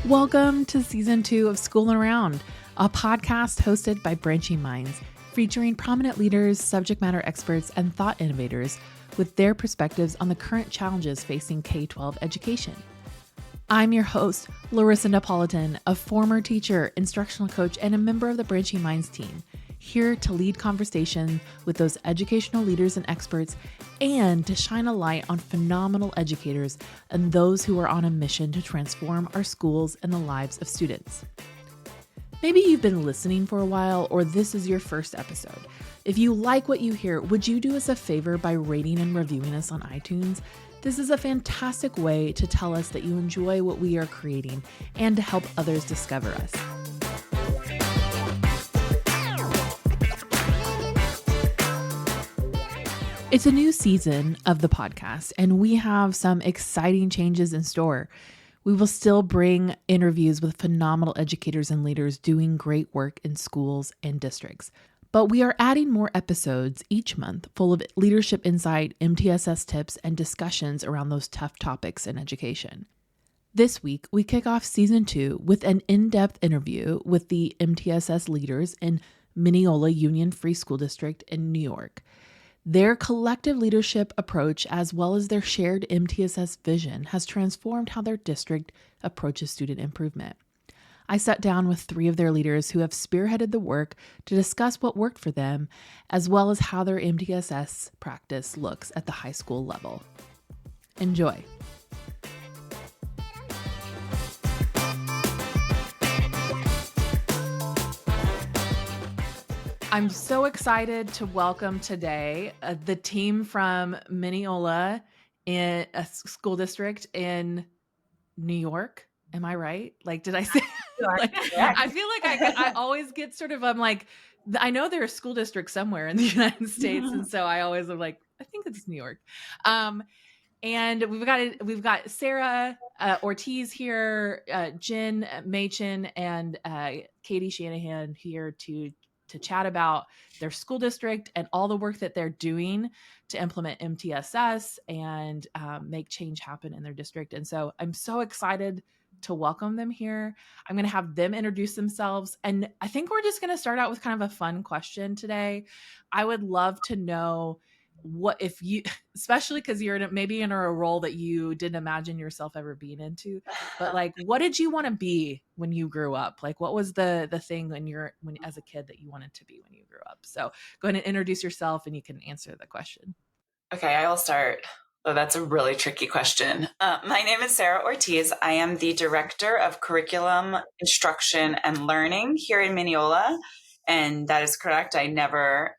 Welcome to Season 2 of School and Around, a podcast hosted by Branching Minds, featuring prominent leaders, subject matter experts, and thought innovators with their perspectives on the current challenges facing K-12 education. I'm your host, Larissa, a former teacher, instructional coach, and a member of the Branching Minds team, here to lead conversation with those educational leaders and experts and to shine a light on phenomenal educators and those who are on a mission to transform our schools and the lives of students. Maybe you've been listening for a while or this is your first episode. If you like what you hear, would you do us a favor by rating and reviewing us on iTunes? This is a fantastic way to tell us that you enjoy what we are creating and to help others discover us. It's a new season of the podcast, and we have some exciting changes in store. We will still bring interviews with phenomenal educators and leaders doing great work in schools and districts. But we are adding more episodes each month full of leadership insight, MTSS tips, and discussions around those tough topics in education. This week, we kick off Season 2 with an in-depth interview with the MTSS leaders in Mineola Union Free School District in New York. Their collective leadership approach, as well as their shared MTSS vision, has transformed how their district approaches student improvement. I sat down with 3 of their leaders who have spearheaded the work to discuss what worked for them, as well as how their MTSS practice looks at the high school level. Enjoy. I'm so excited to welcome today the team from Mineola in a school district in New York. Am I right? Like, did I say? I feel like I always get sort of, I'm like, I know there's a school district somewhere in the United States. And so I always am like, I think it's New York. And we've got Sarah Ortiz here, Jen Machin, and Katie Shanahan here to chat about their school district and all the work that they're doing to implement MTSS and make change happen in their district. And so I'm so excited to welcome them here. I'm going to have them introduce themselves. And I think we're just going to start out with kind of a fun question today. I would love to know what if you, especially because you're maybe in a role that you didn't imagine yourself ever being into, but like, what did you want to be when you grew up? Like, what was the thing when as a kid that you wanted to be when you grew up? So go ahead and introduce yourself and you can answer the question. Okay, I will start. Oh, that's a really tricky question. My name is Sarah Ortiz. I am the Director of Curriculum, Instruction, and Learning here in Mineola. And that is correct. I never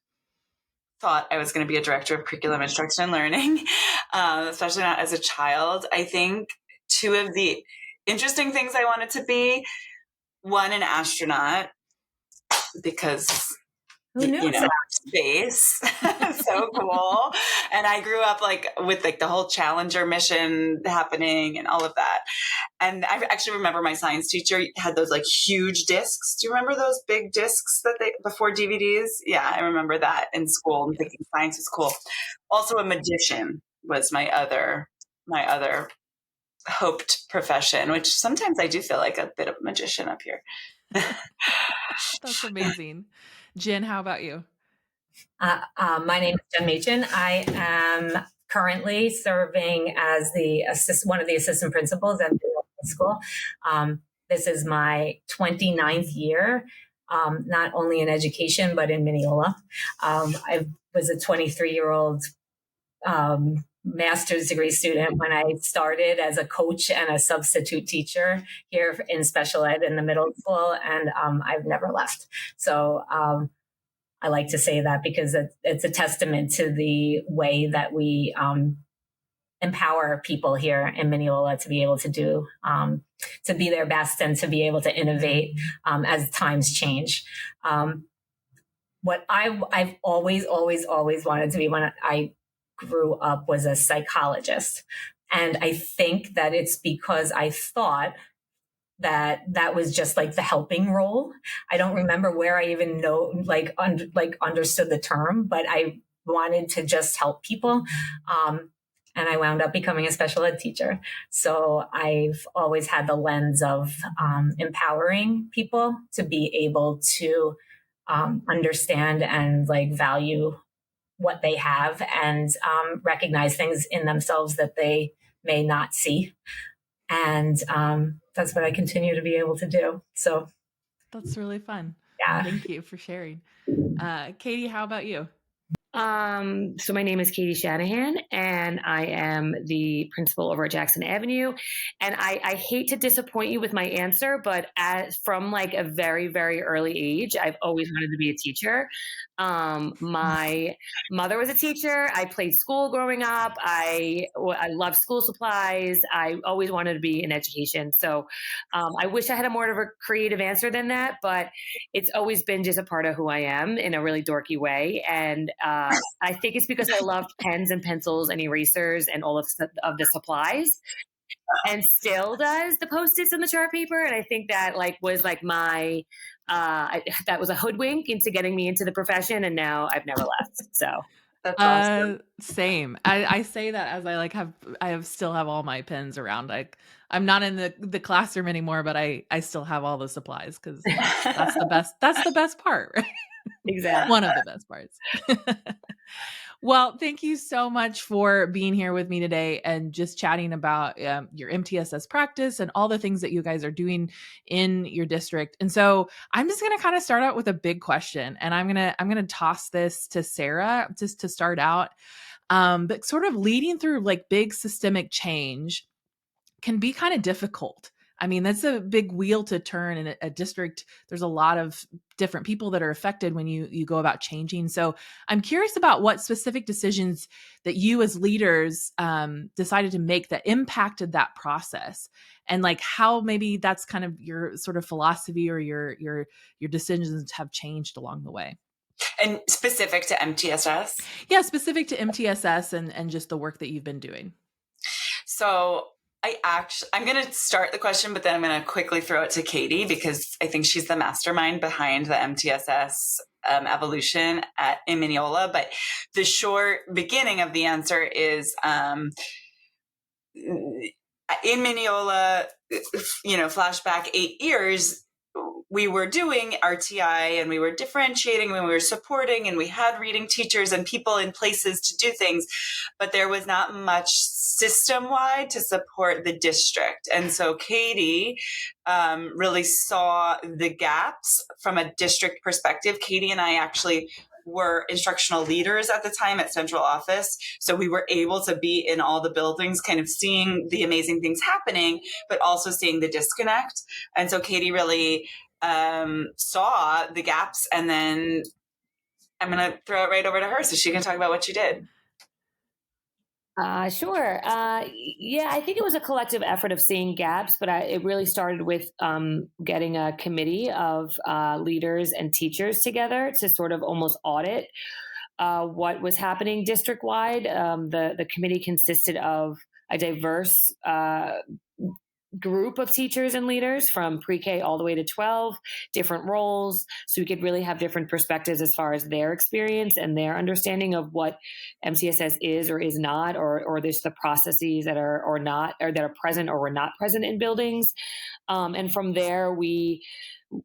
thought I was going to be a Director of Curriculum, Instruction, and Learning, especially not as a child. I think 2 of the interesting things I wanted to be, one, an astronaut, because space. So cool. And I grew up with the whole Challenger mission happening and all of that. And I actually remember my science teacher had those huge discs. Do you remember those big discs before DVDs? Yeah, I remember that in school and thinking science was cool. Also a magician was my other hoped profession, which sometimes I do feel like a bit of a magician up here. That's amazing. Jen, how about you? My name is Jen Machin. I am currently serving as one of the assistant principals at the school. This is my 29th year, not only in education, but in Mineola. I was a 23-year-old master's degree student when I started as a coach and a substitute teacher here in special ed in the middle school, and I've never left. So I like to say that because it's a testament to the way that we empower people here in Mineola to be able to do, to be their best and to be able to innovate as times change. What I've always wanted to be when I grew up was a psychologist. And I think that it's because I thought that was just the helping role. I don't remember where I even understood the term, but I wanted to just help people. and I wound up becoming a special ed teacher. So I've always had the lens of empowering people to be able to understand and like value what they have, and recognize things in themselves that they may not see. And that's what I continue to be able to do. So, That's really fun. yeah. Thank you for sharing. Katie, how about you? So my name is Katie Shanahan, and I am the principal over at Jackson Avenue. And I hate to disappoint you with my answer, but from like a very, very early age, I've always wanted to be a teacher. My mother was a teacher. I played school growing up. I love school supplies. I always wanted to be in education. So I wish I had a more of a creative answer than that, but it's always been just a part of who I am in a really dorky way. And I think it's because I loved pens and pencils and erasers and all of the supplies, and still does the Post-its and the chart paper. And I think that like was like my that was a hoodwink into getting me into the profession, and now I've never left. So That's awesome. Same. I say that as I still have all my pens around. Like I'm not in the classroom anymore, but I still have all the supplies because that's the best. That's the best part, right? exactly. One of the best parts. Well, thank you so much for being here with me today and just chatting about your MTSS practice and all the things that you guys are doing in your district. And so I'm just going to kind of start out with a big question, and I'm gonna toss this to Sarah just to start out. But sort of leading through like big systemic change can be kind of difficult. I mean, that's a big wheel to turn in a district. There's a lot of different people that are affected when you go about changing. So I'm curious about what specific decisions that you as leaders decided to make that impacted that process, and like how maybe that's kind of your sort of philosophy or your decisions have changed along the way. And specific to MTSS. Yeah, specific to MTSS and just the work that you've been doing. So I'm going to start the question, but then I'm going to quickly throw it to Katie because I think she's the mastermind behind the MTSS evolution in Mineola. But the short beginning of the answer is in Mineola, flashback 8 years, we were doing RTI and we were differentiating and we were supporting and we had reading teachers and people in places to do things, but there was not much system-wide to support the district. And so Katie really saw the gaps from a district perspective. Katie and I actually were instructional leaders at the time at central office. So we were able to be in all the buildings, kind of seeing the amazing things happening, but also seeing the disconnect. And so Katie really saw the gaps, and then I'm going to throw it right over to her so she can talk about what she did. Sure. Yeah, I think it was a collective effort of seeing gaps, but it really started with getting a committee of leaders and teachers together to sort of almost audit what was happening district wide. The committee consisted of a diverse group of teachers and leaders from pre-K all the way to 12, different roles. So we could really have different perspectives as far as their experience and their understanding of what MTSS is or is not, or there's the processes that are or not, or that are present or were not present in buildings. And from there, we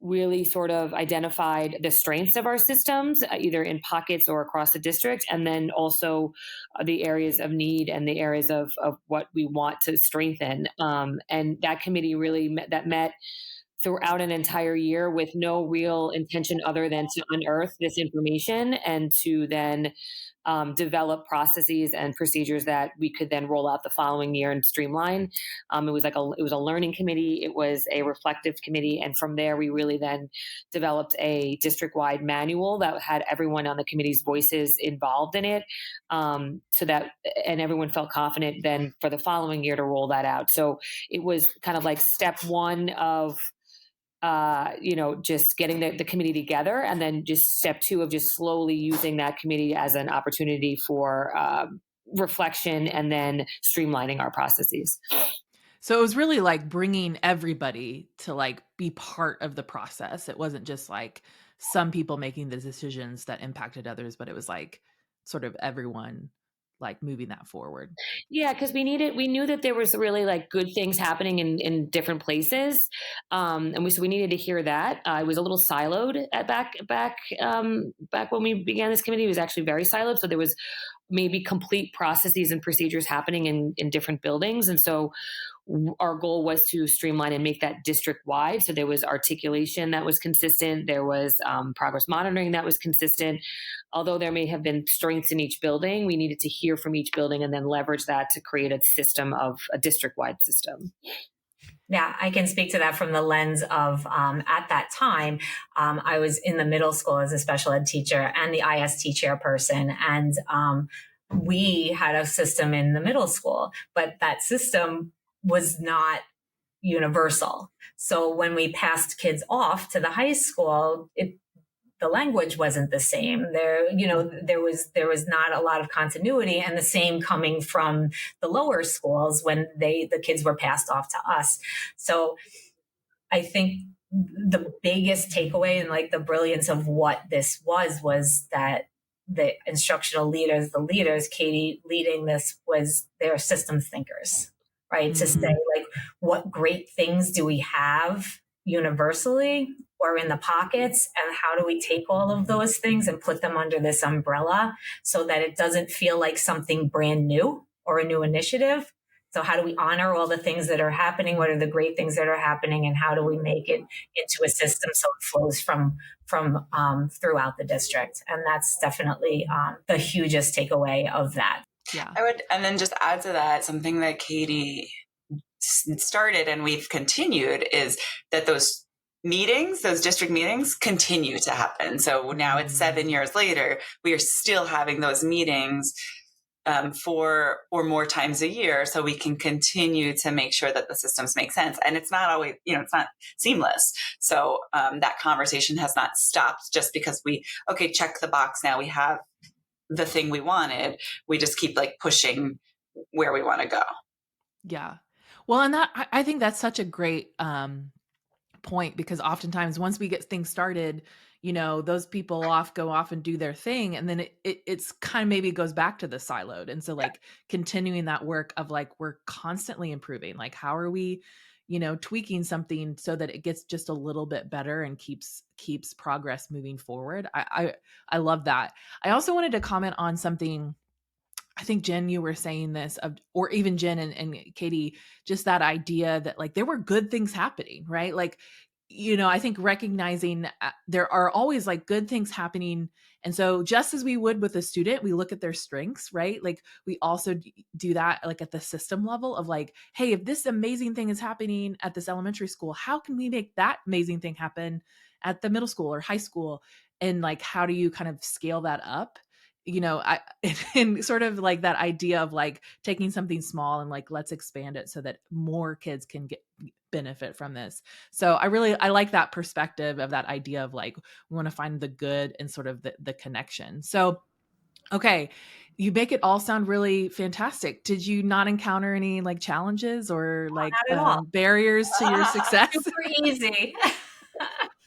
really sort of identified the strengths of our systems, either in pockets or across the district, and then also the areas of need and the areas of what we want to strengthen. And that committee really met throughout an entire year with no real intention other than to unearth this information and to then develop processes and procedures that we could then roll out the following year and streamline. It was a learning committee, it was a reflective committee, and from there we really then developed a district-wide manual that had everyone on the committee's voices involved in it, so that and everyone felt confident then for the following year to roll that out. So it was kind of like step one of just getting the committee together, and then just step two of just slowly using that committee as an opportunity for reflection and then streamlining our processes. So it was really like bringing everybody to like be part of the process. It wasn't just like some people making the decisions that impacted others, but it was like sort of everyone like moving that forward? Yeah, because we knew that there was really like good things happening in different places, so we needed to hear that. It was a little siloed at back when we began this committee. It was actually very siloed, so there was maybe complete processes and procedures happening in different buildings, and so our goal was to streamline and make that district wide. So there was articulation that was consistent. There was progress monitoring that was consistent. Although there may have been strengths in each building, we needed to hear from each building and then leverage that to create a district wide system. Yeah, I can speak to that from the lens of at that time, I was in the middle school as a special ed teacher and the IST chairperson. And we had a system in the middle school, but that system was not universal. So when we passed kids off to the high school, the language wasn't the same. There was not a lot of continuity, and the same coming from the lower schools when the kids were passed off to us. So I think the biggest takeaway and like the brilliance of what this was that the instructional leaders, the leaders, Katie leading this, was they're systems thinkers, right? To say like, what great things do we have universally or in the pockets, and how do we take all of those things and put them under this umbrella so that it doesn't feel like something brand new or a new initiative? So how do we honor all the things that are happening? What are the great things that are happening, and how do we make it into a system so it flows from throughout the district? And that's definitely the hugest takeaway of that. Yeah. I would, and then just add to that, something that Katie started and we've continued is that those district meetings continue to happen. So now it's 7 years later, we are still having those meetings 4 or more times a year, so we can continue to make sure that the systems make sense. And it's not always, it's not seamless. So that conversation has not stopped just because check the box. Now we have the thing we wanted. We just keep like pushing where we want to go. Yeah. Well, and I think that's such a great point, because oftentimes once we get things started, those people go off and do their thing, and then it's kind of maybe goes back to the siloed. And so like continuing that work of like, we're constantly improving, like how are we, tweaking something so that it gets just a little bit better and keeps progress moving forward. I love that. I also wanted to comment on something. I think Jen, you were saying this, or even Jen and Katie, just that idea that like there were good things happening, right? Like, I think recognizing there are always like good things happening. And so just as we would with a student, we look at their strengths, right? Like we also do that like at the system level of like, hey, if this amazing thing is happening at this elementary school, how can we make that amazing thing happen at the middle school or high school? And like, how do you kind of scale that up? And sort of like that idea of like taking something small and like, let's expand it so that more kids can benefit from this. So I like that perspective of that idea of like, we want to find the good and sort of the connection. So, okay. You make it all sound really fantastic. Did you not encounter any like challenges or like barriers to your success? Super easy.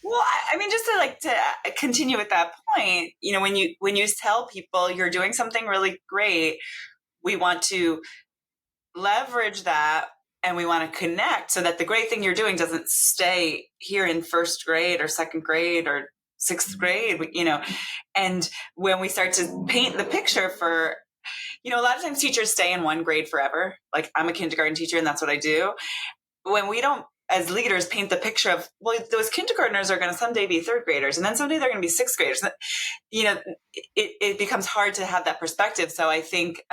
Well, I mean, just to continue with that point, when you tell people you're doing something really great, we want to leverage that and we want to connect so that the great thing you're doing doesn't stay here in first grade or second grade or sixth grade, and when we start to paint the picture for, a lot of times teachers stay in one grade forever. Like I'm a kindergarten teacher and that's what I do. When we don't, as leaders, paint the picture of, well, those kindergartners are going to someday be third graders, and then someday they're going to be sixth graders. It becomes hard to have that perspective. So I think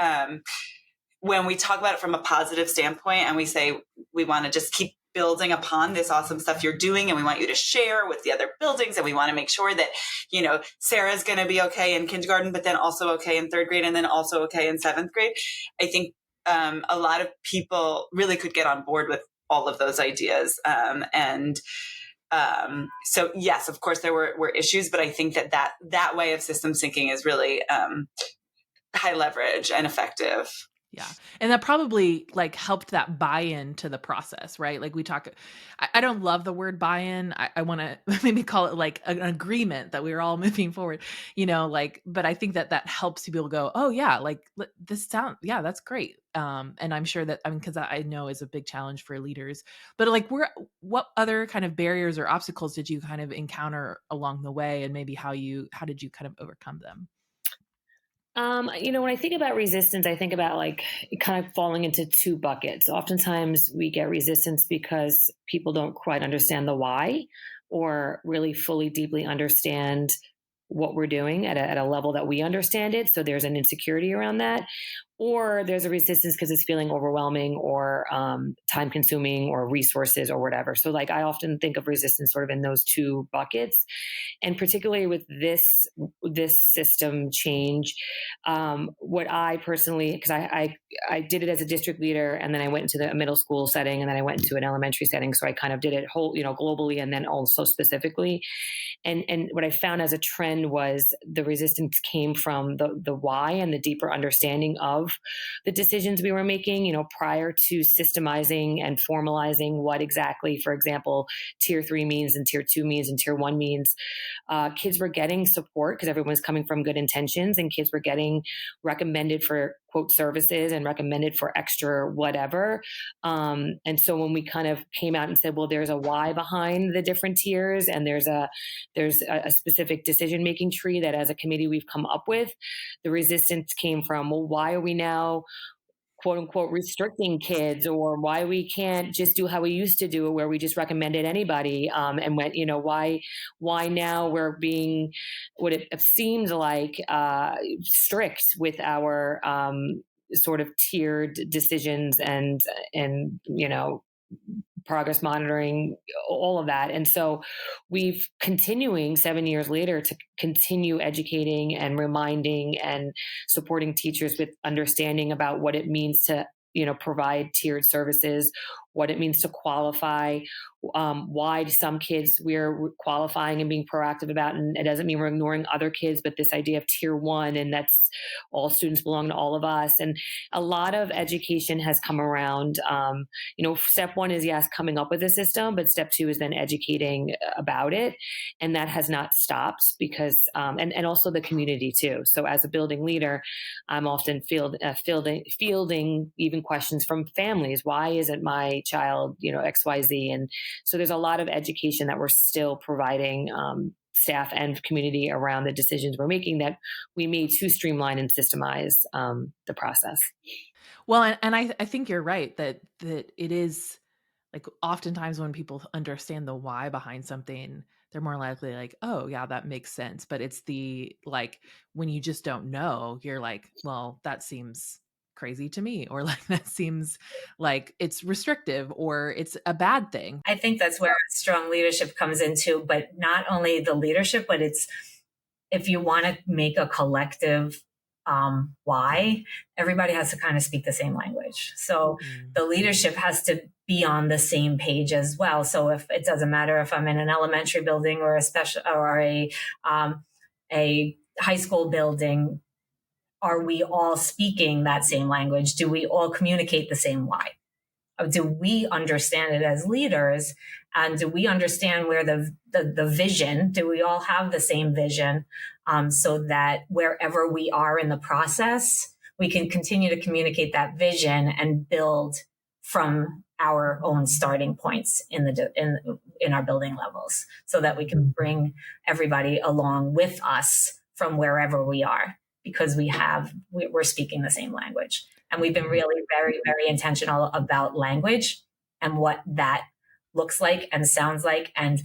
when we talk about it from a positive standpoint and we say we want to just keep building upon this awesome stuff you're doing, and we want you to share with the other buildings, and we want to make sure that, Sarah's going to be okay in kindergarten, but then also okay in third grade, and then also okay in seventh grade. I think a lot of people really could get on board with all of those ideas. So yes, of course there were issues, but I think that way of systems thinking is really high leverage and effective. Yeah. And that probably like helped that buy-in to the process, right? Like we talk, I don't love the word buy-in. I want to maybe call it like an agreement that we're all moving forward, like, but I think that that helps people go, oh yeah, like this sound, yeah, that's great. And I'm sure that, I mean, cause I know is a big challenge for leaders, but like what other kind of barriers or obstacles did you kind of encounter along the way, and maybe how did you kind of overcome them? When I think about resistance, I think about like kind of falling into two buckets. Oftentimes we get resistance because people don't quite understand the why or really fully deeply understand what we're doing at a level that we understand it. So there's an insecurity around that. Or there's a resistance because it's feeling overwhelming or time consuming or resources or whatever. So, like, I often think of resistance sort of in those two buckets, and particularly with this system change, what I personally, because I did it as a district leader, and then I went into the middle school setting, and then I went into an elementary setting. So I kind of did it whole, globally, and then also specifically. And what I found as a trend was the resistance came from the why and the deeper understanding of the decisions we were making, prior to systemizing and formalizing what exactly, for example, tier 3 means and tier 2 means and tier 1 means. Kids were getting support because everyone was coming from good intentions, and kids were getting recommended for quote services and recommended for extra whatever. And so when we kind of came out and said, well, there's a why behind the different tiers, and there's a specific decision making tree that as a committee we've come up with, the resistance came from, well, why are we now quote unquote restricting kids, or why we can't just do how we used to do it where we just recommended anybody, and went, why now we're being what it seemed like strict with our sort of tiered decisions and progress monitoring, all of that. And so we've continuing 7 years later to continue educating and reminding and supporting teachers with understanding about what it means to provide tiered services, what it means to qualify, why some kids we're qualifying and being proactive about, and it doesn't mean we're ignoring other kids, but this idea of tier 1, and that's all students belong to all of us. And a lot of education has come around. Step 1 is, yes, coming up with a system, but step 2 is then educating about it, and that has not stopped because and also the community too. So as a building leader, I'm often fielding even questions from families. Why isn't my child XYZ? And so there's a lot of education that we're still providing staff and community around the decisions we're making that we made to streamline and systemize the process. Well, and I think you're right that it is like oftentimes when people understand the why behind something, they're more likely like, oh yeah, that makes sense. But it's the like when you just don't know, you're like, well, that seems crazy to me, or like that seems like it's restrictive or it's a bad thing. I think that's where strong leadership comes into, but not only the leadership, but it's if you want to make a collective why, everybody has to kind of speak the same language. So the leadership has to be on the same page as well. So if it doesn't matter if I'm in an elementary building or a special or a high school building, are we all speaking that same language? Do we all communicate the same why? Do we understand it as leaders? And do we understand where the vision, do we all have the same vision, so that wherever we are in the process, we can continue to communicate that vision and build from our own starting points in our building levels, so that we can bring everybody along with us from wherever we are, because we're speaking the same language. And we've been really very, very intentional about language and what that looks like and sounds like, and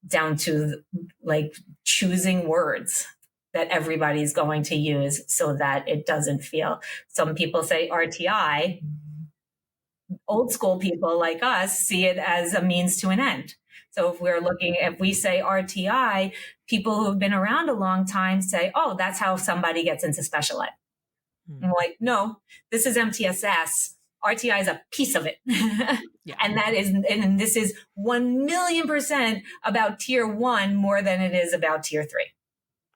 down to like choosing words that everybody's going to use so that it doesn't feel, some people say RTI. Old school people like us see it as a means to an end. So if we say RTI, people who have been around a long time say, oh, that's how somebody gets into special ed. I'm like, no, this is MTSS. RTI is a piece of it. Yeah. And this is 1,000,000% about tier 1 more than it is about tier 3.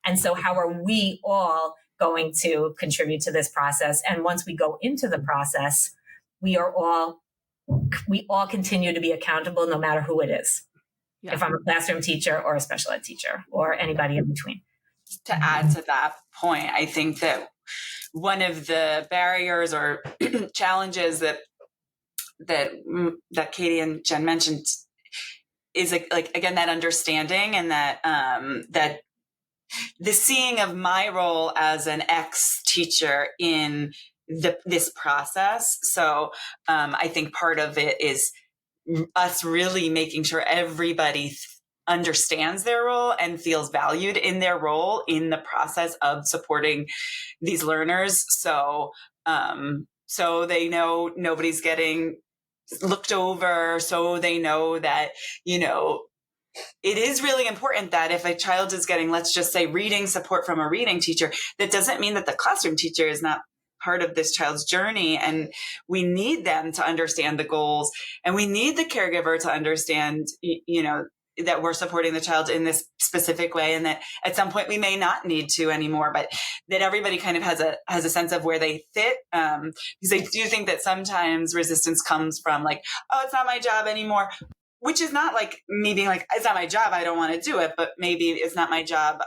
And so how are we all going to contribute to this process. And once we go into the process, we all continue to be accountable no matter who it is. Yeah. If I'm a classroom teacher or a special ed teacher or anybody in between. To add to that point, I think that one of the barriers or challenges that Katie and Jen mentioned is like again, that understanding and that the seeing of my role as an ex-teacher in this process. So I think part of it is us really making sure everybody understands their role and feels valued in their role in the process of supporting these learners. So they know nobody's getting looked over. So they know that, it is really important that if a child is getting, let's just say, reading support from a reading teacher, that doesn't mean that the classroom teacher is not part of this child's journey. And we need them to understand the goals, and we need the caregiver to understand, that we're supporting the child in this specific way, and that at some point we may not need to anymore, but that everybody kind of has a sense of where they fit. Because I do think that sometimes resistance comes from like, oh, it's not my job anymore, which is not like me being like, it's not my job, I don't want to do it, but maybe it's not my job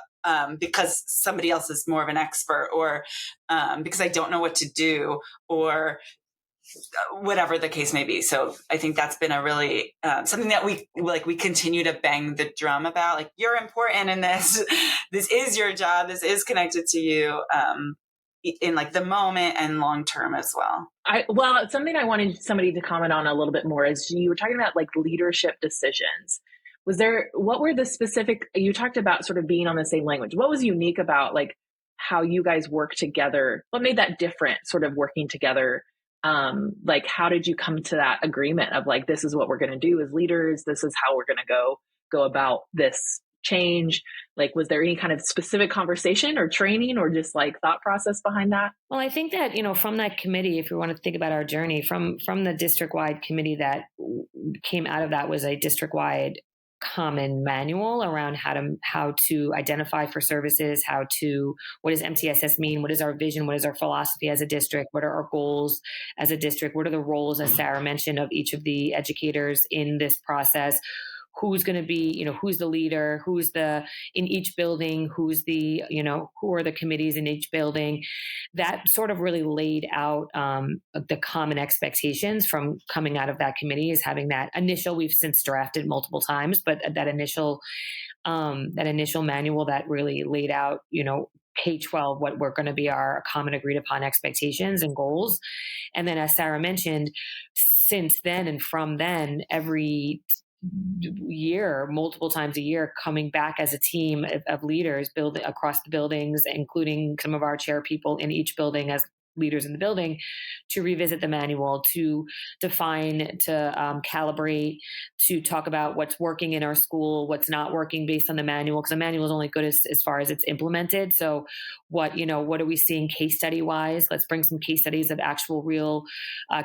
because somebody else is more of an expert, or because I don't know what to do, or whatever the case may be. So I think that's been a really something that we continue to bang the drum about. Like, you're important in this. This is your job. This is connected to you in like the moment and long term as well. Something I wanted somebody to comment on a little bit more is you were talking about like leadership decisions. What were the specific, you talked about sort of being on the same language. What was unique about like how you guys work together? What made that different, sort of working together? Like, how did you come to that agreement of like, this is what we're going to do as leaders. This is how we're going to go about this change. Like, was there any kind of specific conversation or training or just like thought process behind that? Well, I think that, from that committee, if you want to think about our journey from the district-wide committee, that came out of that was a district-wide common manual around how to identify for services, what does MTSS mean? What is our vision? What is our philosophy as a district? What are our goals as a district? What are the roles, as Sarah mentioned, of each of the educators in this process? Who's going to be, who's the leader, in each building, who are the committees in each building. That sort of really laid out the common expectations from coming out of that committee, is having that initial, we've since drafted multiple times, but that initial manual that really laid out, K-12, what we're going to be our common agreed upon expectations and goals. And then, as Sarah mentioned, since then and from then, every year, multiple times a year, coming back as a team of leaders building across the buildings, including some of our chair people in each building as leaders in the building, to revisit the manual, to define, to calibrate, to talk about what's working in our school, what's not working based on the manual, because the manual is only good as far as it's implemented. So what are we seeing case study wise? Let's bring some case studies of actual real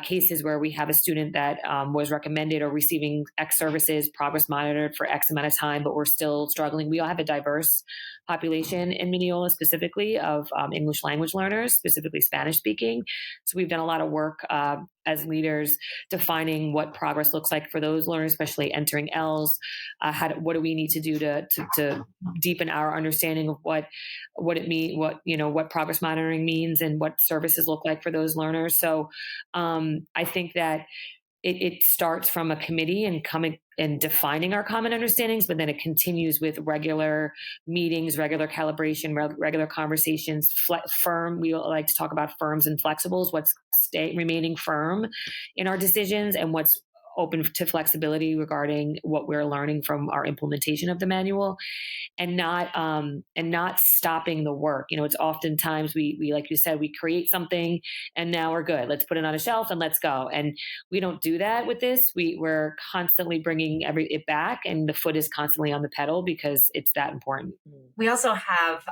cases where we have a student that was recommended or receiving X services, progress monitored for X amount of time, but we're still struggling. We all have a diverse population in Mineola, specifically of English language learners, specifically Spanish speaking. So we've done a lot of work as leaders defining what progress looks like for those learners, especially entering L's. What do we need to do to deepen our understanding of what it means, what progress monitoring means, and what services look like for those learners. So I think that it starts from a committee and coming and defining our common understandings, but then it continues with regular meetings, regular calibration, regular conversations. We like to talk about firms and flexibles, what's remaining firm in our decisions and what's open to flexibility regarding what we're learning from our implementation of the manual, and not stopping the work. It's oftentimes we like you said, we create something and now we're good. Let's put it on a shelf and let's go. And we don't do that with this. We're constantly bringing it back, and the foot is constantly on the pedal because it's that important. We also have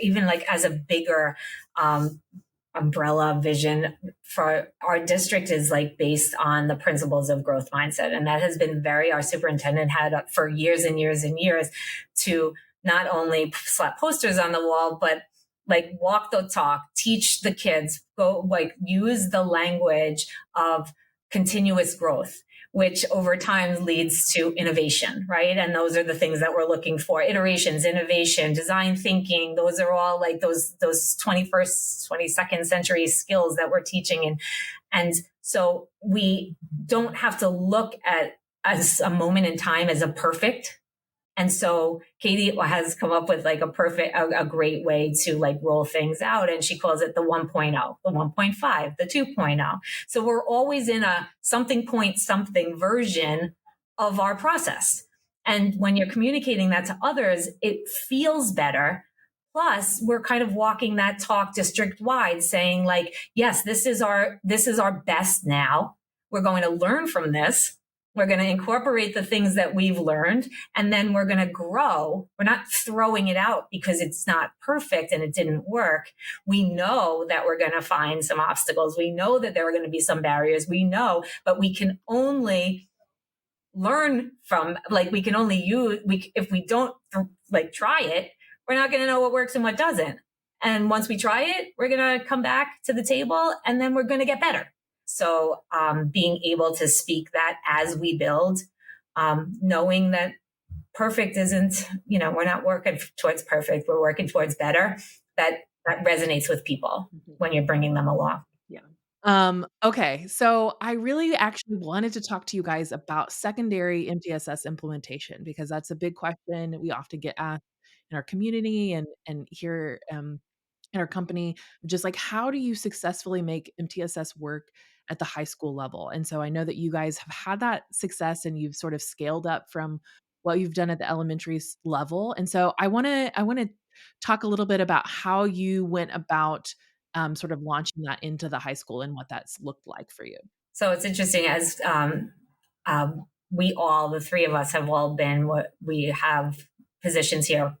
even like as a bigger umbrella vision for our district is like based on the principles of growth mindset. And that has been our superintendent had for years and years and years to not only slap posters on the wall, but like walk the talk, teach the kids, go like use the language of continuous growth, which over time leads to innovation, right? And those are the things that we're looking for: iterations, innovation, design thinking. Those are all like those 21st, 22nd century skills that we're teaching. And so we don't have to look at as a moment in time as a perfect. And so Katie has come up with like a great way to like roll things out. And she calls it the 1.0, the 1.5, the 2.0. So we're always in a something point something version of our process. And when you're communicating that to others, it feels better. Plus, we're kind of walking that talk district wide, saying like, yes, this is our best now. We're going to learn from this. We're going to incorporate the things that we've learned, and then we're going to grow. We're not throwing it out because it's not perfect and it didn't work. We know that we're going to find some obstacles. We know that there are going to be some barriers. We know, but we can only learn from, like, we can only use, if we don't like try it, we're not going to know what works and what doesn't. And once we try it, we're going to come back to the table, and then we're going to get better. So being able to speak that as we build, knowing that perfect isn't, we're not working towards perfect, we're working towards better, that resonates with people when you're bringing them along. Yeah. Okay. So I really actually wanted to talk to you guys about secondary MTSS implementation, because that's a big question we often get asked in our community and here in our company, just like, how do you successfully make MTSS work at the high school level? And so I know that you guys have had that success and you've sort of scaled up from what you've done at the elementary level. And so I want to talk a little bit about how you went about sort of launching that into the high school and what that's looked like for you. So it's interesting, as we all, the three of us, have all been, what we have positions here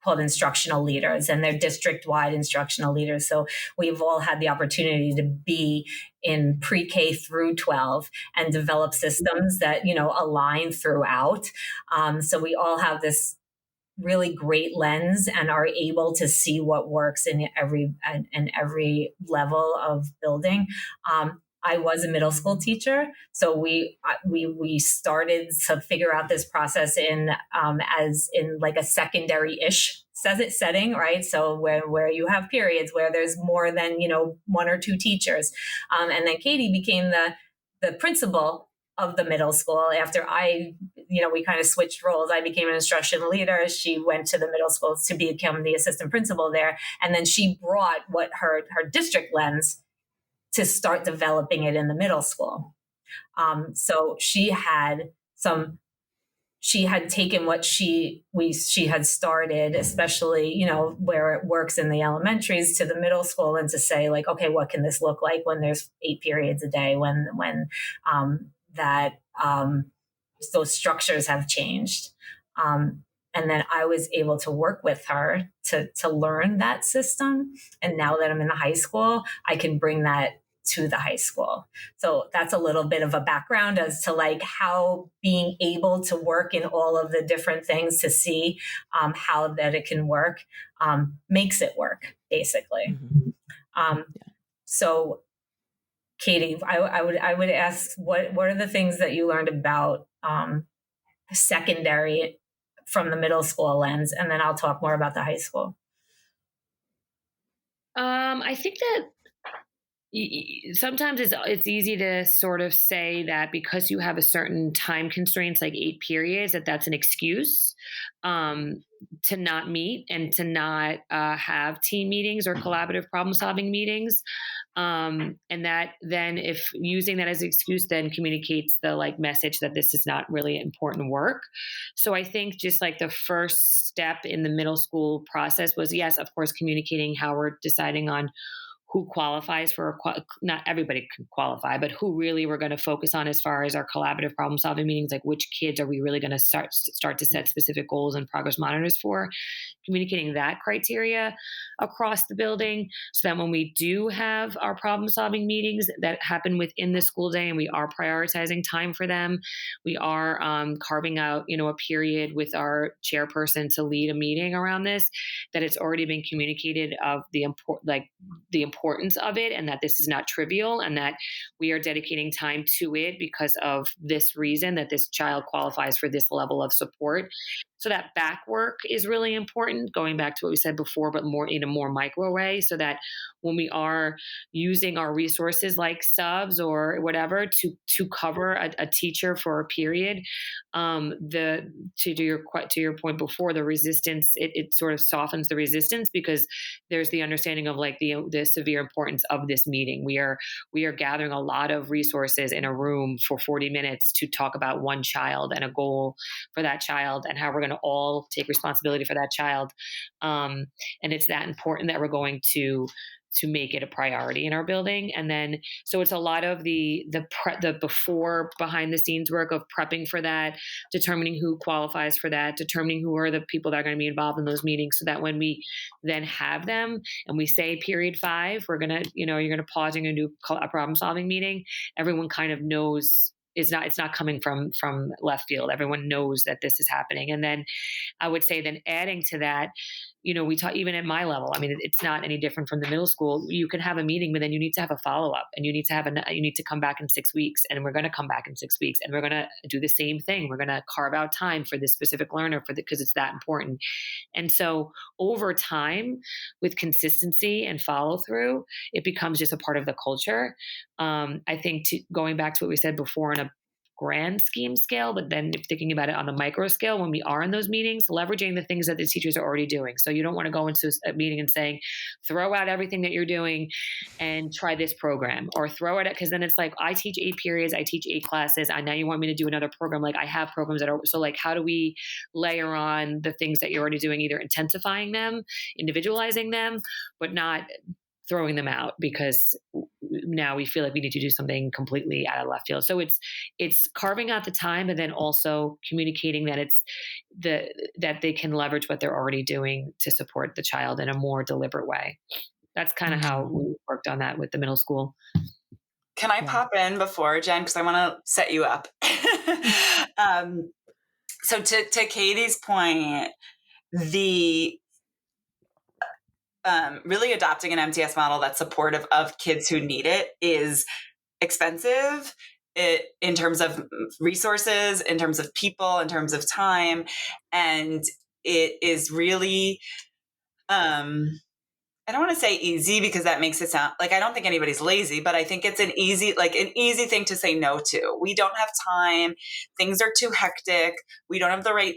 called instructional leaders, and they're district-wide instructional leaders. So we've all had the opportunity to be in pre-K through 12 and develop systems that, align throughout. So we all have this really great lens and are able to see what works in every level of building. I was a middle school teacher, so we started to figure out this process as in like a secondary-ish setting, right? So where you have periods where there's more than one or two teachers, and then Katie became the principal of the middle school after we kind of switched roles. I became an instructional leader. She went to the middle school to become the assistant principal there, and then she brought what her district lens to start developing it in the middle school. So she had taken what she had started, especially, where it works in the elementaries, to the middle school, and to say like, okay, what can this look like when there's 8 periods a day, when those structures have changed. And then I was able to work with her to learn that system. And now that I'm in the high school, I can bring that to the high school. So that's a little bit of a background as to like how being able to work in all of the different things to see how that it can work makes it work, basically. So Katie, I would ask, what are the things that you learned about secondary from the middle school lens, and then I'll talk more about the high school. I think that sometimes it's easy to sort of say that because you have a certain time constraints, like 8 periods, that's an excuse to not meet and to not have team meetings or collaborative problem solving meetings. And that then, if using that as an excuse, then communicates the message that this is not really important work. So I think just like the first step in the middle school process was, yes, of course, communicating how we're deciding on who qualifies for not everybody can qualify, but who really we're going to focus on as far as our collaborative problem solving meetings, like which kids are we really going to start to set specific goals and progress monitors for. communicating that criteria across the building, so that when we do have our problem solving meetings that happen within the school day and we are prioritizing time for them, we are carving out, a period with our chairperson to lead a meeting around this, that it's already been communicated of the importance of it, and that this is not trivial, and that we are dedicating time to it because of this reason, that this child qualifies for this level of support. So that back work is really important, going back to what we said before, but more in a more micro way, so that when we are using our resources like subs or whatever to cover a teacher for a period, to your point before, the resistance, it sort of softens the resistance, because there's the understanding of like the severe importance of this meeting. We are gathering a lot of resources in a room for 40 minutes to talk about one child and a goal for that child and how we're going to all take responsibility for that child. And it's that important that we're going to make it a priority in our building. And then, so it's a lot of the before behind the scenes work of prepping for that, determining who qualifies for that, determining who are the people that are going to be involved in those meetings, so that when we then have them and we say period 5, we're going to, you're going to pause and do a problem solving meeting. Everyone kind of knows it's not coming from left field. Everyone knows that this is happening. And then I would say, then adding to that, we talk, even at my level, I mean, it's not any different from the middle school. You can have a meeting, but then you need to have a follow-up, and you need to come back in 6 weeks, and we're going to come back in 6 weeks, and we're going to do the same thing. We're going to carve out time for this specific learner because it's that important. And so over time, with consistency and follow through, it becomes just a part of the culture. I think going back to what we said before, in a grand scheme scale, but then if thinking about it on the micro scale, when we are in those meetings, leveraging the things that the teachers are already doing. So you don't want to go into a meeting and saying, throw out everything that you're doing and try this program, or throw it, because then it's like, I teach 8 periods, I teach 8 classes, and now you want me to do another program. Like, I have programs that are, so like, how do we layer on the things that you're already doing, either intensifying them, individualizing them, but not throwing them out because now we feel like we need to do something completely out of left field. So it's carving out the time, and then also communicating that that they can leverage what they're already doing to support the child in a more deliberate way. That's kind of how we worked on that with the middle school. Can I pop in before, Jen, because I want to set you up. So to Katie's point, the really adopting an MTS model that's supportive of kids who need it is expensive in terms of resources, in terms of people, in terms of time. And it is really, I don't want to say easy, because that makes it sound like, I don't think anybody's lazy, but I think it's an easy thing to say no to. We don't have time. Things are too hectic. We don't have the right,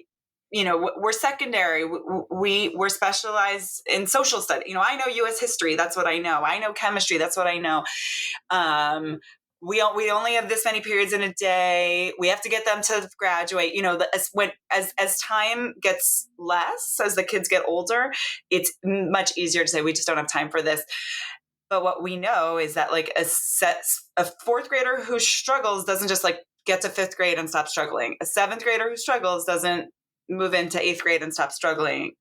we're secondary. We're specialized in social study. I know U.S. history. That's what I know. I know chemistry. That's what I know. We only have this many periods in a day. We have to get them to graduate. As time gets less, as the kids get older, it's much easier to say, we just don't have time for this. But what we know is that like a 4th grader who struggles doesn't just like get to 5th grade and stop struggling. A 7th grader who struggles doesn't move into 8th grade and stop struggling.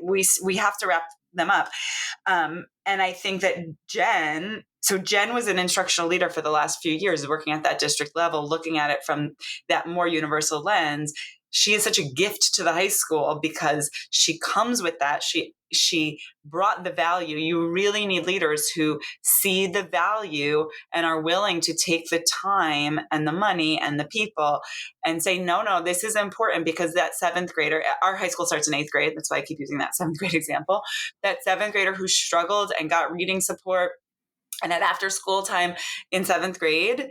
We have to wrap them up. And I think that Jen was an instructional leader for the last few years, working at that district level, looking at it from that more universal lens. She is such a gift to the high school because she comes with that. She brought the value. You really need leaders who see the value and are willing to take the time and the money and the people and say, no, this is important, because that 7th grader, our high school starts in 8th grade. That's why I keep using that 7th grade example. That 7th grader who struggled and got reading support and at after school time in 7th grade,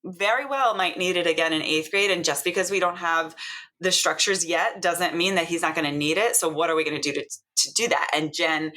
very well might need it again in 8th grade. And just because we don't have the structures yet doesn't mean that he's not going to need it. So what are we going to do to do that? And Jen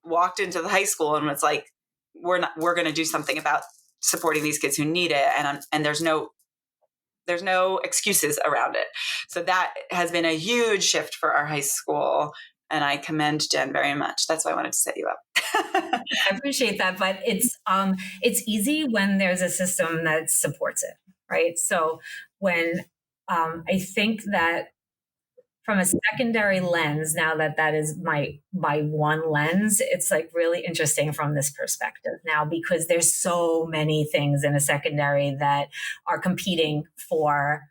walked into the high school and was like, we're going to do something about supporting these kids who need it. And there's no excuses around it. So that has been a huge shift for our high school. And I commend Jen very much. That's why I wanted to set you up. I appreciate that, but it's easy when there's a system that supports it, right? So when I think that from a secondary lens, now that is my one lens, it's like really interesting from this perspective now, because there's so many things in a secondary that are competing for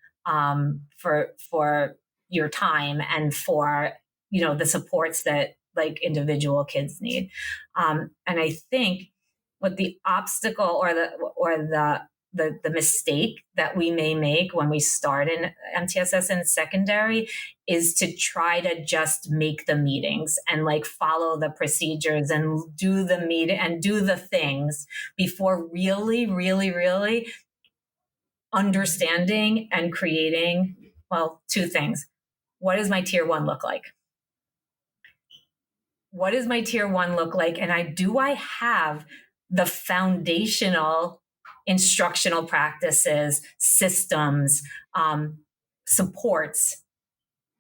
your time and for, the supports that like individual kids need. And I think what the obstacle or the mistake that we may make when we start in MTSS in secondary is to try to just make the meetings and like follow the procedures and do the meet and do the things before really, really, really understanding and creating, well, two things. What does my tier one look like? What does my tier one look like? And I have the foundational instructional practices, systems, supports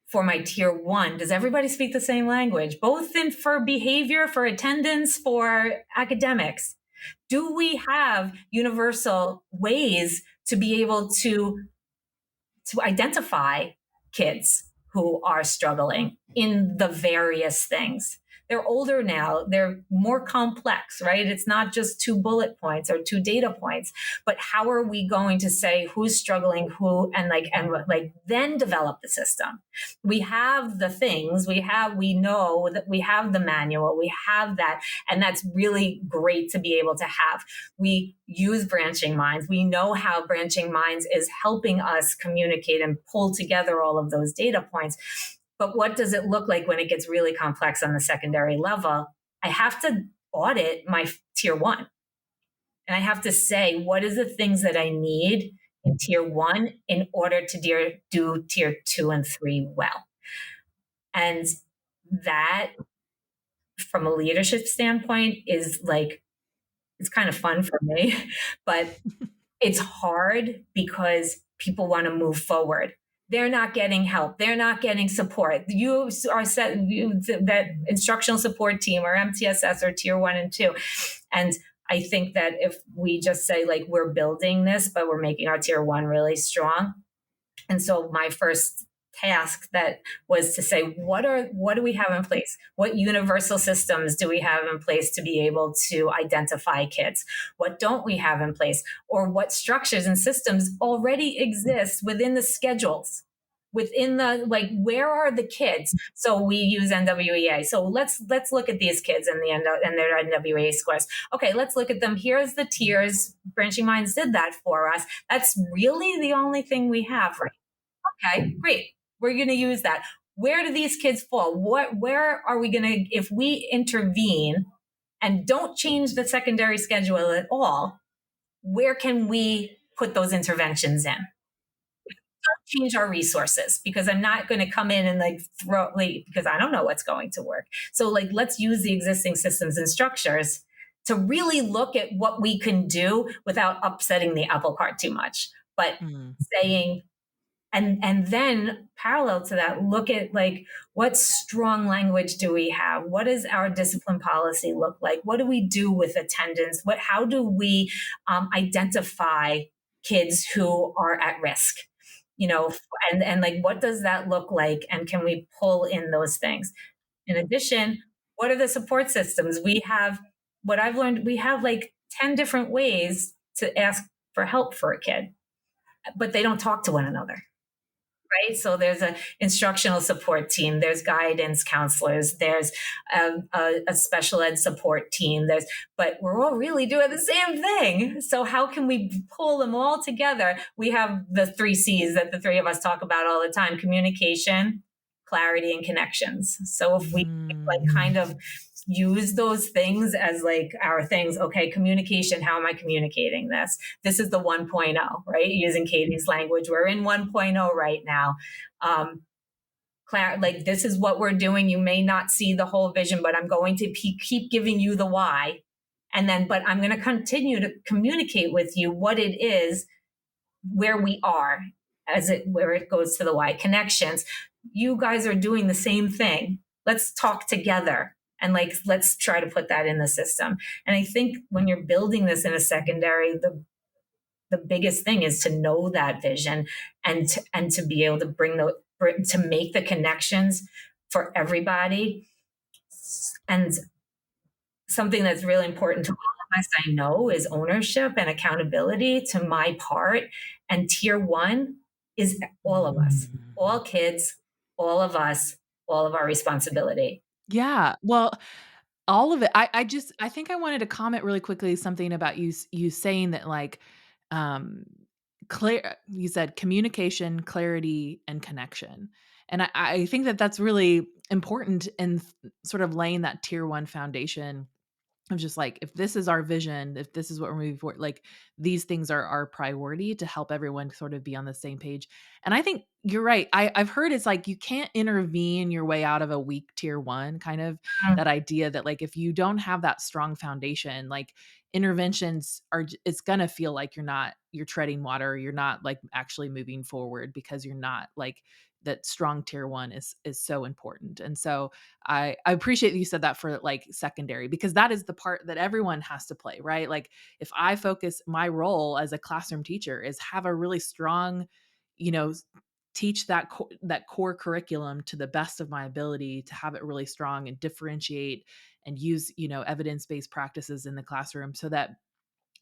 for my tier one? Does everybody speak the same language, both for behavior, for attendance, for academics? Do we have universal ways to be able to identify kids who are struggling in the various things? They're older now. They're more complex, right? It's not just 2 bullet points or 2 data points, but how are we going to say who's struggling, who, and then develop the system? We have the things, we know that we have the manual, we have that. And that's really great to be able to have. We use branching minds. We know how branching minds is helping us communicate and pull together all of those data points. But what does it look like when it gets really complex on the secondary level? I have to audit my tier one. And I have to say, what is the things that I need in tier one in order to do tier 2 and 3 well? And that, from a leadership standpoint, is like, it's kind of fun for me, but it's hard because people want to move forward. They're not getting help. They're not getting support. You are that instructional support team or MTSS or tier 1 and 2. And I think that if we just say like, we're building this, but we're making our tier 1 really strong. And so my first task that was to say, what do we have in place? What universal systems do we have in place to be able to identify kids? What don't we have in place? Or what structures and systems already exist within the schedules? Within the, like, where are the kids? So we use NWEA. So let's look at these kids and their NWEA scores. Okay, let's look at them. Here's the tiers. Branching Minds did that for us. That's really the only thing we have, right? Okay, great. We're going to use that. Where do these kids fall? Where are we going to, if we intervene and don't change the secondary schedule at all, where can we put those interventions in? Don't change our resources, because I'm not going to come in and because I don't know what's going to work. So let's use the existing systems and structures to really look at what we can do without upsetting the apple cart too much, but saying, and then parallel to that, look at what strong language do we have? What does our discipline policy look like? What do we do with attendance? How do we identify kids who are at risk? And what does that look like? And can we pull in those things? In addition, what are the support systems? We have, what I've learned, we have 10 different ways to ask for help for a kid, but they don't talk to one another. Right. So there's an instructional support team. There's guidance counselors. There's a special ed support team. But we're all really doing the same thing. So how can we pull them all together? We have the 3 C's that the 3 of us talk about all the time: communication, clarity, and connections. So if we kind of use those things as our things. Okay, communication. How am I communicating this? This is the 1.0, right? Using Katie's language. We're in 1.0 right now. This is what we're doing. You may not see the whole vision, but I'm going to keep giving you the why. But I'm going to continue to communicate with you what it is, where we are, where it goes to the why. Connections. You guys are doing the same thing. Let's talk together. And let's try to put that in the system. And I think when you're building this in a secondary, the biggest thing is to know that vision and to be able to bring to make the connections for everybody. And something that's really important to all of us, I know, is ownership and accountability to my part. And tier one is all of us, all kids, all of us, all of our responsibility. Yeah. Well, all of it. I think I wanted to comment really quickly something about you saying that like clear you said communication, clarity, and connection. And I think that that's really important in sort of laying that tier one foundation of just like, if this is our vision, if this is what we're moving for, like these things are our priority to help everyone sort of be on the same page. And I think you're right. I've heard it's like you can't intervene your way out of a weak tier one, kind of that idea that like if you don't have that strong foundation, like interventions it's gonna feel like you're treading water, you're not like actually moving forward because you're not like that strong tier one is so important. And so I appreciate that you said that for like secondary, because that is the part that everyone has to play, right? Like if I focus, my role as a classroom teacher is have a really strong, you know, teach that core curriculum to the best of my ability, to have it really strong and differentiate and use, evidence-based practices in the classroom, so that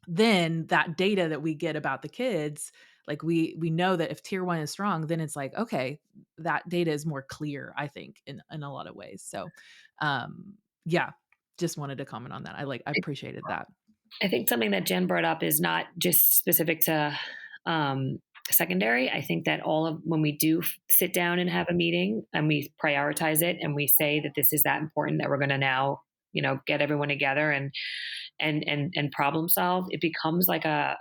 then that data that we get about the kids, like we know that if tier one is strong, then it's like, okay, that data is more clear, I think, in a lot of ways. So yeah, just wanted to comment on that. I appreciated that. I think something that Jen brought up is not just specific to um, secondary. I think that all of when we do sit down and have a meeting and we prioritize it and we say that this is that important that we're going to now, get everyone together and problem solve, it becomes like a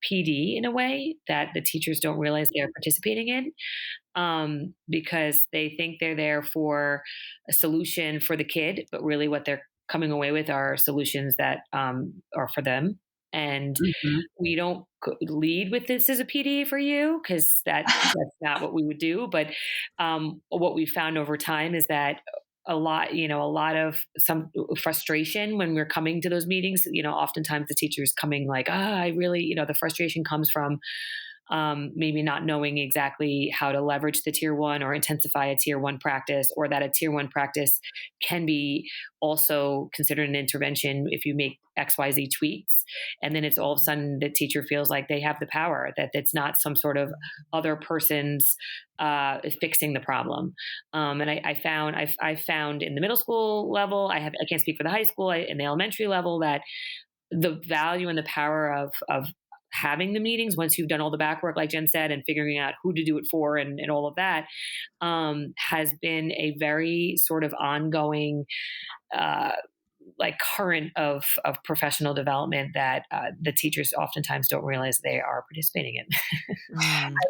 PD in a way that the teachers don't realize they're participating in, because they think they're there for a solution for the kid, but really what they're coming away with are solutions that are for them. And Mhm. we don't lead with this as a PD for you because that's not what we would do. But what we found over time is that a lot of some frustration when we're coming to those meetings. Oftentimes the teacher's coming like, I really, the frustration comes from maybe not knowing exactly how to leverage the tier one or intensify a tier one practice, or that a tier one practice can be also considered an intervention if you make XYZ tweaks. And then it's all of a sudden the teacher feels like they have the power, that it's not some sort of other person's fixing the problem. And I found in the middle school level, I can't speak for the high school, in the elementary level, that the value and the power of having the meetings once you've done all the back work, like Jen said, and figuring out who to do it for and all of that, has been a very sort of ongoing, like current of professional development that the teachers oftentimes don't realize they are participating in.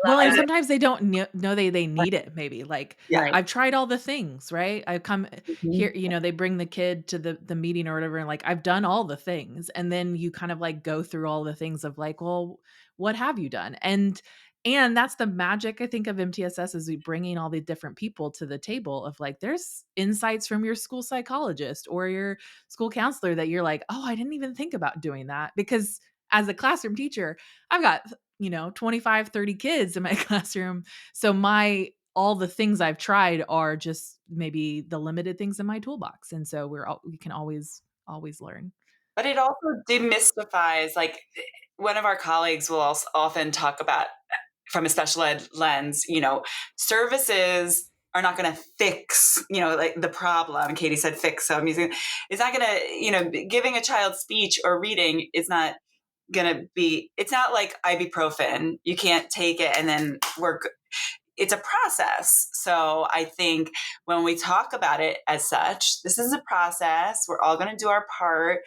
Well, and I love sometimes they don't know they need it, maybe, like, Yeah. Right. I've tried all the things, right? I come Mhm. here, they bring the kid to the meeting or whatever, and, like, I've done all the things, and then you kind of, like, go through all the things of, like, "Well, what have you done?" And that's the magic, I think, of MTSS, is we bringing all the different people to the table of, like, there's insights from your school psychologist or your school counselor that you're like, "Oh, I didn't even think about doing that," because as a classroom teacher, I've got 25, 30 kids in my classroom. So all the things I've tried are just maybe the limited things in my toolbox. And so we can always learn. But it also demystifies, like, one of our colleagues will also often talk about, from a special ed lens, services are not going to fix, like the problem. Katie said fix, so I'm using, it's not going to, giving a child speech or reading is not going to be, it's not like ibuprofen. You can't take it and then it's a process. So I think when we talk about it as such, this is a process. We're all going to do our part.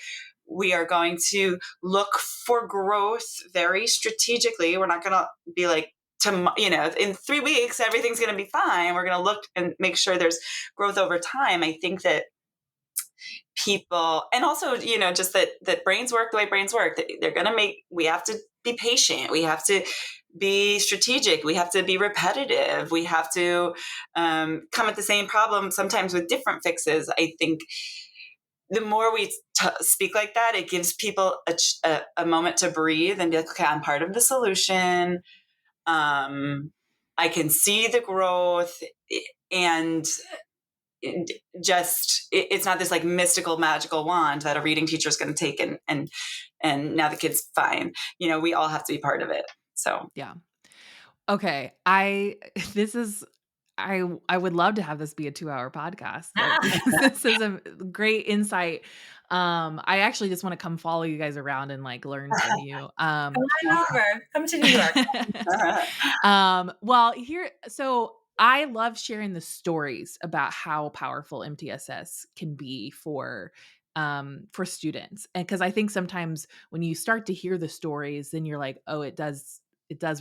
We are going to look for growth very strategically. We're not going to be like, in 3 weeks, everything's going to be fine. We're going to look and make sure there's growth over time. I think that people, and also, just that brains work the way brains work. They're going to we have to be patient. We have to be strategic. We have to be repetitive. We have to come at the same problem, sometimes with different fixes. I think the more we speak like that, it gives people a moment to breathe and be like, okay, I'm part of the solution. I can see the growth, and it's not this like mystical magical wand that a reading teacher is going to take and now the kid's fine. We all have to be part of it. So Yeah. Okay. This is I would love to have this be a 2-hour podcast, like, because this is a great insight. I actually just wanna come follow you guys around and, like, learn from you. Come on over. Come to New York. Well, so I love sharing the stories about how powerful MTSS can be for students, and because I think sometimes when you start to hear the stories, then you're like, "Oh, it does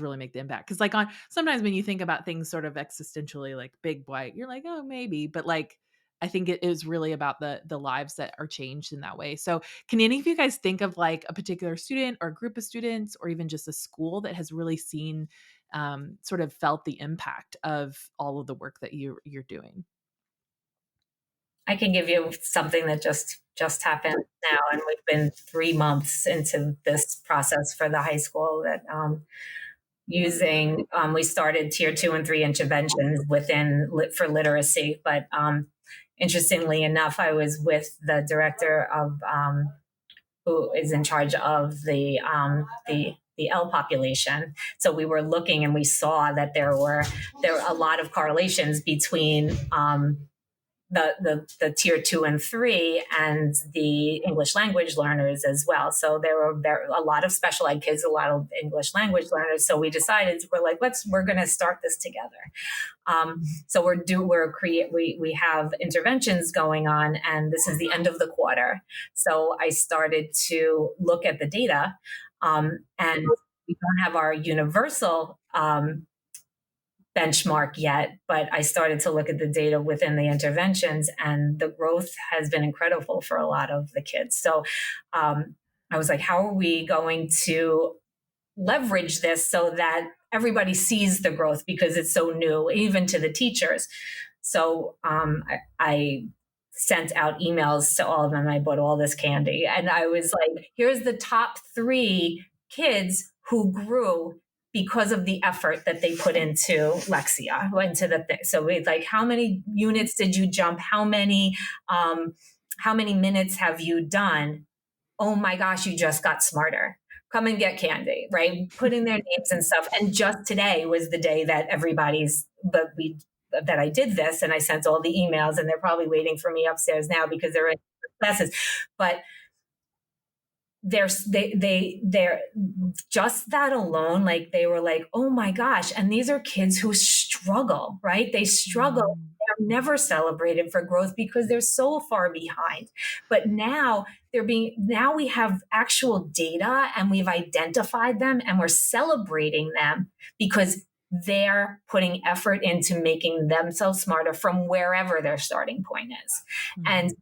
really make the impact." Because, like, on sometimes when you think about things sort of existentially, like big white, you're like, "Oh, maybe," but, like, I think it is really about the lives that are changed in that way. So, can any of you guys think of, like, a particular student or a group of students or even just a school that has really seen, sort of felt the impact of all of the work that you're doing? I can give you something that just happened now, and we've been 3 months into this process for the high school that using we started tier 2 and 3 interventions for literacy, but interestingly enough, I was with the director of who is in charge of the L population. So we were looking and we saw that there were a lot of correlations between the tier 2 and 3 and the English language learners as well. So there were a lot of special ed kids, a lot of English language learners. So we decided we're like, we're going to start this together. So we have interventions going on, and this is the end of the quarter. So I started to look at the data, and we don't have our universal benchmark yet, but I started to look at the data within the interventions, and the growth has been incredible for a lot of the kids. So I was like, how are we going to leverage this so that everybody sees the growth because it's so new, even to the teachers? So I sent out emails to all of them. I bought all this candy, and I was like, here's the top 3 kids who grew because of the effort that they put into Lexia, into the thing. So we like, how many units did you jump? How many minutes have you done? Oh my gosh, you just got smarter. Come and get candy, right? Putting their names and stuff. And just today was the day that that I did this, and I sent all the emails, and they're probably waiting for me upstairs now because they're in classes. But they're just that alone, like they were like, oh my gosh. And these are kids who struggle, right? They struggle. Mm. They're never celebrated for growth because they're so far behind. But now we have actual data, and we've identified them, and we're celebrating them because they're putting effort into making themselves smarter from wherever their starting point is. And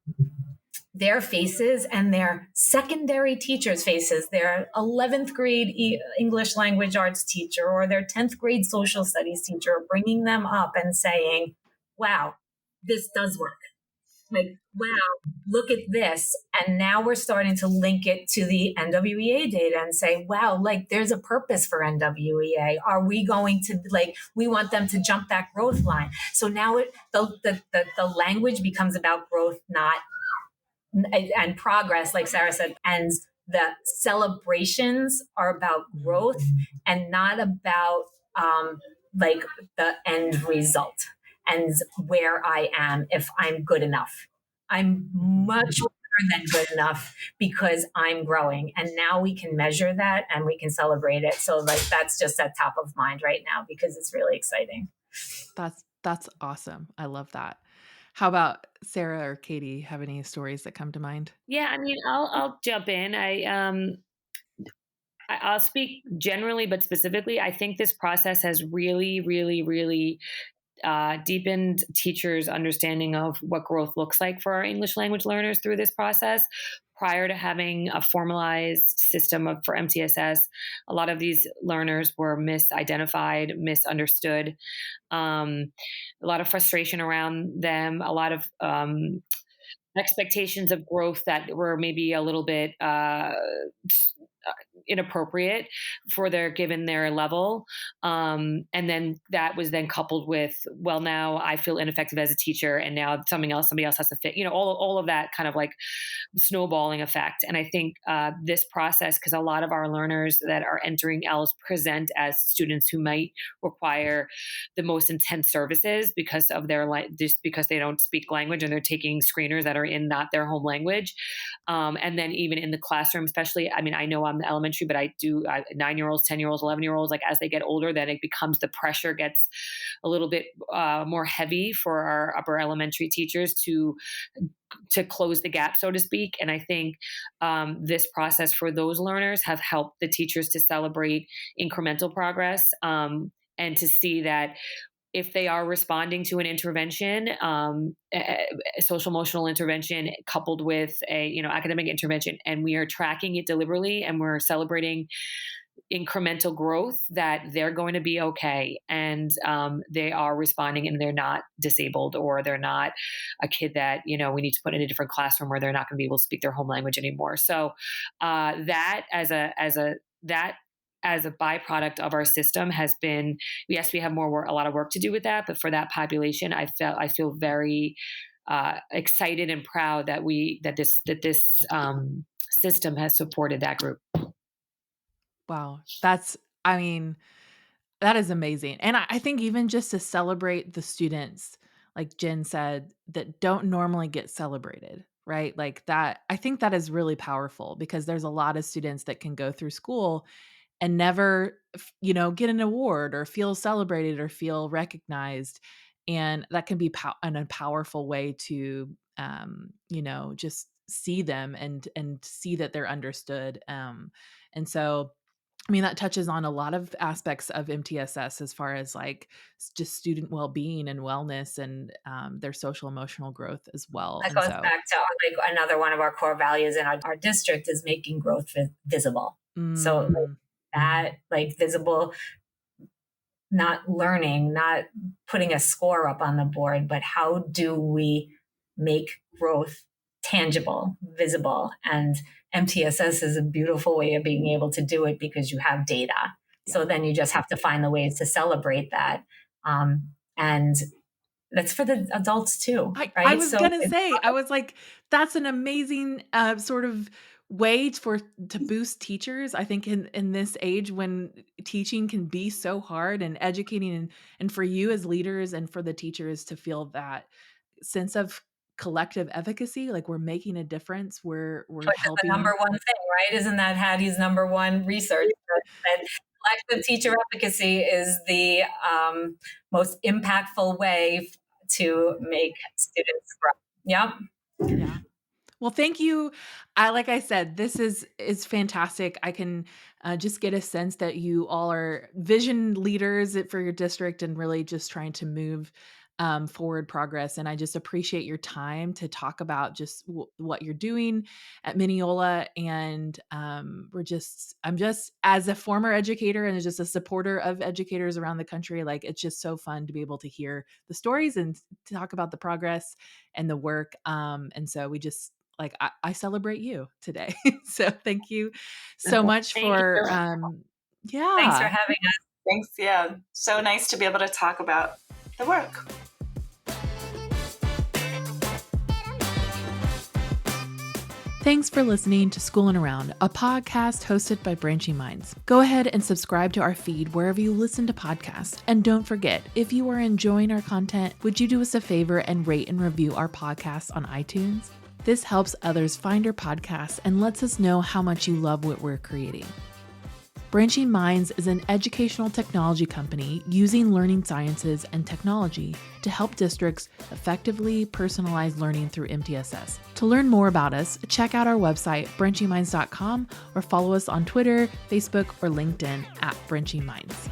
their faces and their secondary teachers' faces, their 11th grade English language arts teacher or their 10th grade social studies teacher, bringing them up and saying, wow, this does work. Like, wow, look at this. And now we're starting to link it to the NWEA data and say, wow, like there's a purpose for NWEA. Are we going to, like, we want them to jump that growth line. So now the language becomes about growth, not and progress, like Sarah said, and the celebrations are about growth and not about like the end result and where I am if I'm good enough. I'm much better than good enough because I'm growing, and now we can measure that and we can celebrate it. So like that's just at top of mind right now because it's really exciting. That's awesome. I love that. How about Sarah or Katie? Have any stories that come to mind? Yeah, I mean, I'll jump in. I'll speak generally, but specifically, I think this process has really, really, really deepened teachers' understanding of what growth looks like for our English language learners through this process. Prior to having a formalized system for MTSS, a lot of these learners were misidentified, misunderstood, a lot of frustration around them, a lot of expectations of growth that were maybe a little bit inappropriate for given their level. And then that was then coupled with, well, now I feel ineffective as a teacher, and now somebody else has to fit, all of that kind of like snowballing effect. And I think this process, because a lot of our learners that are entering ELS present as students who might require the most intense services because of just because they don't speak language and they're taking screeners that are in not their home language. And then even in the classroom, especially, I mean, I know I'm the elementary, but I do 9-year-olds, 10-year-olds, 11-year-olds, like as they get older, then it becomes, the pressure gets a little bit more heavy for our upper elementary teachers to close the gap, so to speak. And I think this process for those learners have helped the teachers to celebrate incremental progress, and to see that if they are responding to an intervention, a social emotional intervention coupled with a academic intervention, and we are tracking it deliberately and we're celebrating incremental growth, that they're going to be okay, and they are responding, and they're not disabled, or they're not a kid that we need to put in a different classroom where they're not going to be able to speak their home language anymore. So that as a byproduct of our system has been, yes, we have a lot of work to do with that, but for that population, I feel very excited and proud that this system has supported that group. Wow. I mean, that is amazing. And I think even just to celebrate the students, like Jen said, that don't normally get celebrated, right? Like that, I think that is really powerful, because there's a lot of students that can go through school and never, get an award or feel celebrated or feel recognized. And that can be a powerful way to, just see them and see that they're understood. And so, I mean, that touches on a lot of aspects of MTSS, as far as like just student well-being and wellness, and their social emotional growth as well. That And goes so, back to like another one of our core values in our district is making growth visible. So that, like, visible, not learning, not putting a score up on the board, but how do we make growth tangible, visible? And MTSS is a beautiful way of being able to do it, because you have data. Yeah. So then you just have to find the ways to celebrate that. And that's for the adults too, right? I was going to say, I was like, that's an amazing sort of way to boost teachers. I think in this age when teaching can be so hard, and educating, and for you as leaders and for the teachers to feel that sense of collective efficacy, like we're making a difference, we're Which is helping. the number one thing, right? Isn't that Hattie's number one research? That collective teacher efficacy is the most impactful way to make students grow. Yep. Yeah. Well, thank you. Like I said, this is fantastic. I can just get a sense that you all are vision leaders for your district, and really just trying to move forward progress. And I just appreciate your time to talk about just what you're doing at Mineola. And I'm just, as a former educator and just a supporter of educators around the country, like it's just so fun to be able to hear the stories and to talk about the progress and the work. And so we just, like, I celebrate you today. So thank you so much for, yeah. Thanks for having us. Thanks. Yeah. So nice to be able to talk about the work. Thanks for listening to Schoolin' Around, a podcast hosted by Branching Minds. Go ahead and subscribe to our feed wherever you listen to podcasts. And don't forget, if you are enjoying our content, would you do us a favor and rate and review our podcast on iTunes? This helps others find our podcast and lets us know how much you love what we're creating. Branching Minds is an educational technology company using learning sciences and technology to help districts effectively personalize learning through MTSS. To learn more about us, check out our website, branchingminds.com, or follow us on Twitter, Facebook, or LinkedIn at Branching Minds.